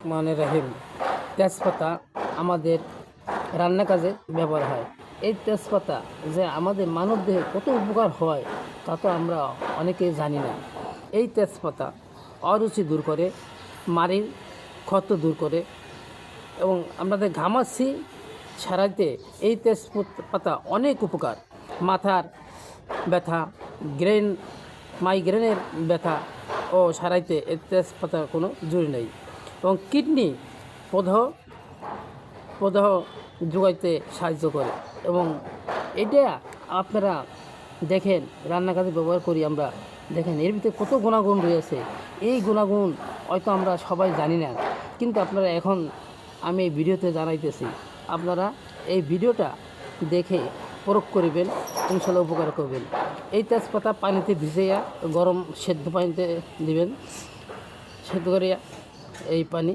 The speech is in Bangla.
রহমানির রহিম। তেজপাতা আমাদের রান্না কাজে ব্যবহার হয়। এই তেজপাতা যে আমাদের মানবদেহে কত উপকার হয় তা তো আমরা অনেকেই জানি না। এই তেজপাতা অরুচি দূর করে, মাড়ির ক্ষত দূর করে এবং আমাদের ঘামাচি সারাইতে এই তেজপাতা অনেক উপকার। মাথার ব্যথা, মাইগ্রেনের ব্যথা ও সারাইতে এই তেজপাতার কোনো জুড়ি নেই এবং কিডনি প্রদাহ যোগাইতে সাহায্য করে এবং এটা আপনারা দেখেন রান্নাকাজে ব্যবহার করি আমরা, দেখেন এর ভিতরে কত গুণাগুণ রয়েছে। এই গুণাগুণ হয়তো আমরা সবাই জানি না, কিন্তু আপনারা এখন আমি এই ভিডিওতে জানাইতেছি, আপনারা এই ভিডিওটা দেখে প্রয়োগ করবেন, ইনশাল্লাহ উপকার করবেন। এই তেজপাতা পানিতে ভিজাইয়া গরম সেদ্ধ পানিতে দিবেন, সেদ্ধ করিয়া এই পানি